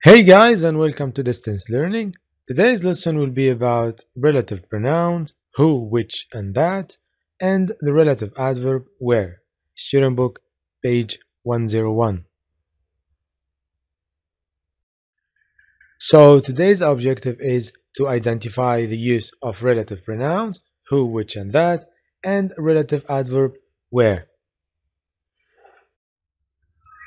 Hey guys, and welcome to Distance Learning. Today's lesson will be about relative pronouns, who, which, and that, and the relative adverb where. Student book, page 101. So today's objective is to identify the use of relative pronouns, who, which, and that, and relative adverb where.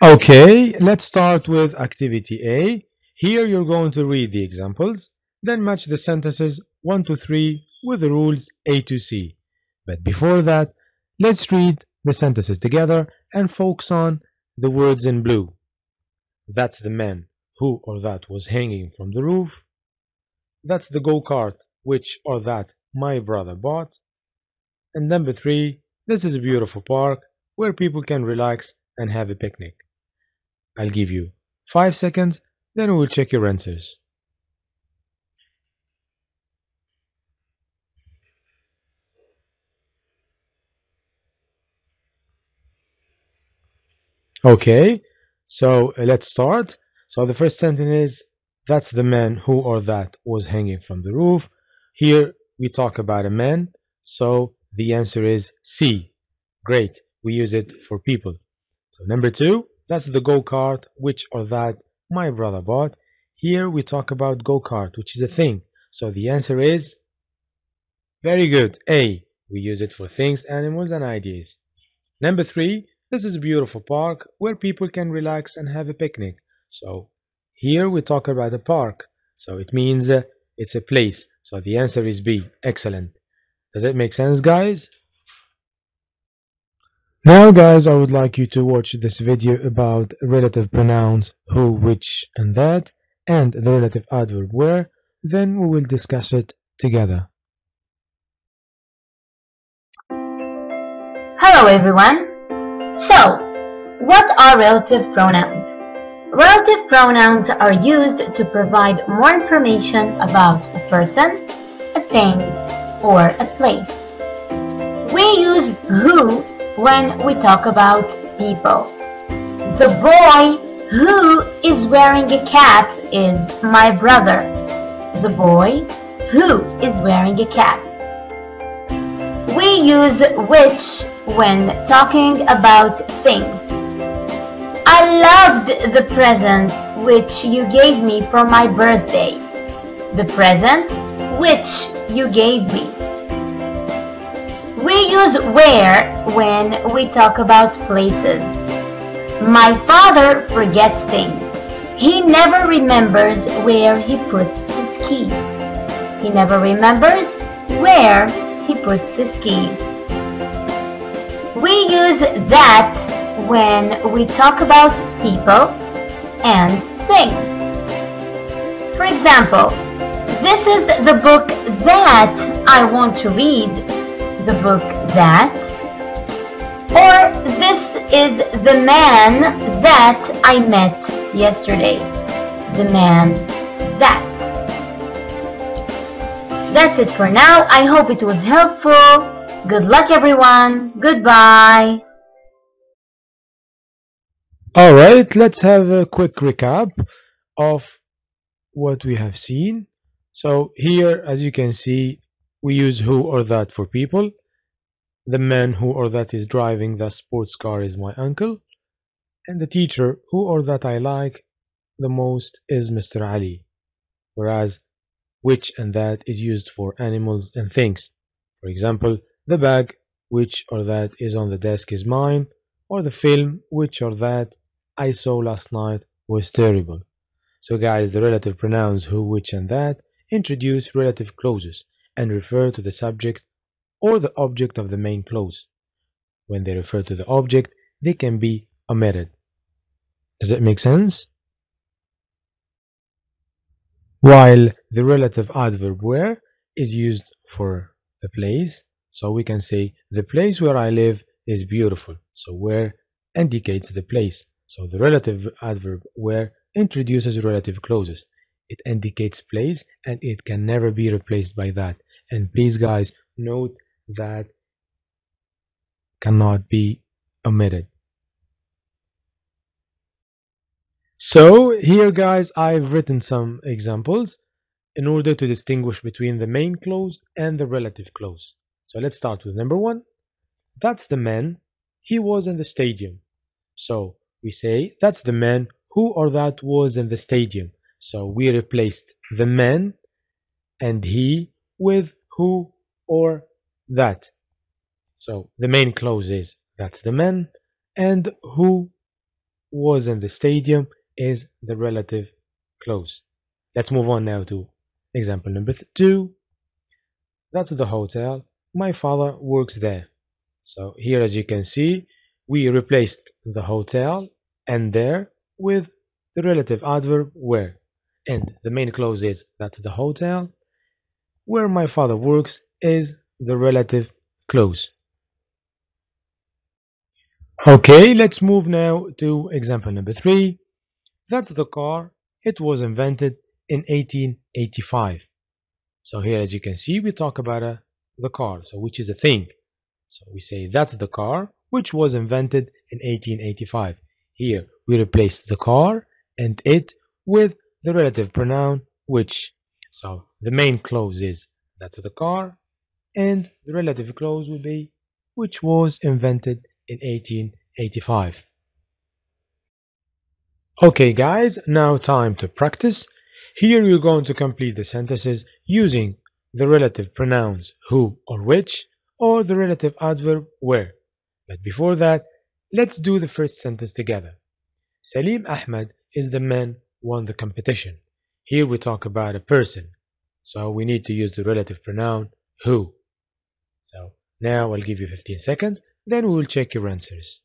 Okay, let's start with activity A. Here you're going to read the examples, then match the sentences 1 to 3 with the rules A to C. But before that, let's read the sentences together and focus on the words in blue. That's the man who or that was hanging from the roof. That's the go-kart which or that my brother bought. And number 3, this is a beautiful park where people can relax and have a picnic. I'll give you 5 seconds, then we will check your answers. Okay, so let's start. So the first sentence is, that's the man who or that was hanging from the roof. Here we talk about a man, so the answer is C. Great, we use it for people. So number 2, that's the go-kart which or that my brother bought. Here we talk about go-kart, which is a thing. So the answer is very good, A. We use it for things, animals, and ideas. Number 3, this is a beautiful park where people can relax and have a picnic. So here we talk about a park. So it means it's a place. So the answer is B. Excellent. Does it make sense, guys? Now, guys, I would like you to watch this video about relative pronouns who, which, and that, and the relative adverb where. Then we will discuss it together. Hello everyone. So, what are relative pronouns? Relative pronouns are used to provide more information about a person, a thing, or a place. We use who when we talk about people. The boy who is wearing a cap is my brother. The boy who is wearing a cap. We use which when talking about things. I loved the present which you gave me for my birthday. The present which you gave me. We use where when we talk about places. My father forgets things. He never remembers where he puts his keys. He never remembers where he puts his keys. We use that when we talk about people and things. For example, this is the book that I want to read, the book that, or this is the man that I met yesterday, the man that. That's it for now. I hope it was helpful. Good luck everyone. Goodbye. Alright, let's have a quick recap of what we have seen. So here, as you can see, we use who or that for people. The man who or that is driving the sports car is my uncle. And the teacher who or that I like the most is Mr. Ali. Whereas which and that is used for animals and things. For example, the bag which or that is on the desk is mine, or the film which or that I saw last night was terrible. So guys, the relative pronouns who, which, and that introduce relative clauses and refer to the subject or the object of the main clause. When they refer to the object, they can be omitted. Does it make sense? While the relative adverb where is used for a place, so we can say the place where I live is beautiful. So where indicates the place. So the relative adverb where introduces relative clauses. It indicates place and it can never be replaced by that. And please guys, note that cannot be omitted. So here guys, I've written some examples in order to distinguish between the main clause and the relative clause. So let's start with number one. That's the man. He was in the stadium. So we say that's the man who or that was in the stadium. So we replaced the man and he with who or that. So the main clause is that's the man and who was in the stadium is the relative clause. Let's move on now to example number two. That's the hotel. My father works there. So here as you can see, we replaced the hotel and there with the relative adverb where. And the main clause is that the hotel where my father works is the relative clause. Okay, let's move now to example number three. That's the car. It was invented in 1885. So here as you can see, we talk about the car, so which is a thing. So we say that's the car which was invented in 1885. Here we replace the car and it with the relative pronoun which. So the main clause is that's the car and the relative clause will be which was invented in 1885. Okay guys, now time to practice. Here you're going to complete the sentences using the relative pronouns who or which or the relative adverb where. But before that, let's do the first sentence together. Salim Ahmed is the man who won the competition. Here we talk about a person, so we need to use the relative pronoun who. So now I'll give you 15 seconds, then we will check your answers.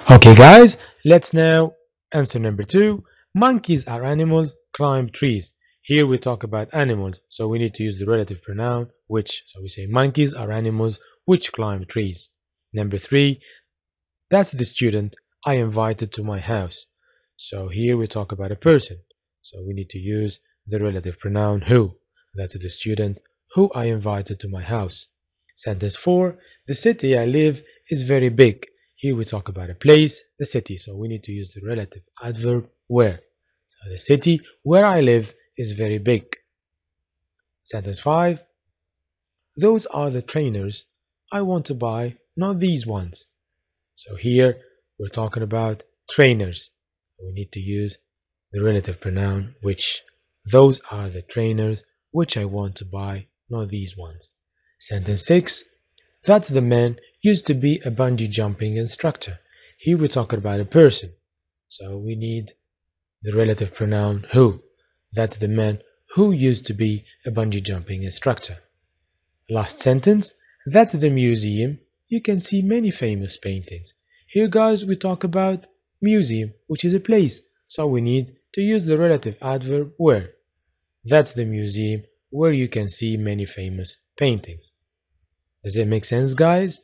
Okay guys, let's now answer number two. Monkeys are animals, climb trees. Here we talk about animals, so we need to use the relative pronoun which. So we say monkeys are animals which climb trees. Number three, that's the student I invited to my house. So here we talk about a person, so we need to use the relative pronoun who. That's the student who I invited to my house. Sentence 4, the city I live is very big. Here we talk about a place, the city, so we need to use the relative adverb where. So the city where I live is very big. Sentence 5, those are the trainers I want to buy, not these ones. So here we're talking about trainers. We need to use the relative pronoun which. Those are the trainers which I want to buy, not these ones. Sentence 6, that's the man used to be a bungee jumping instructor. Here we're talking about a person, so we need the relative pronoun who. That's the man who used to be a bungee jumping instructor. Last sentence, that's the museum. You can see many famous paintings. Here guys we talk about museum, which is a place, so we need to use the relative adverb where. That's the museum where you can see many famous paintings. Does it make sense guys?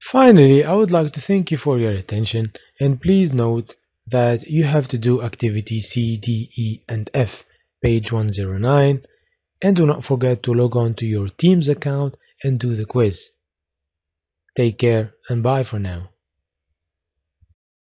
Finally, I would like to thank you for your attention, and please note that you have to do activity C, D, E, and F, page 109, and do not forget to log on to your Teams account and do the quiz. Take care and bye for now.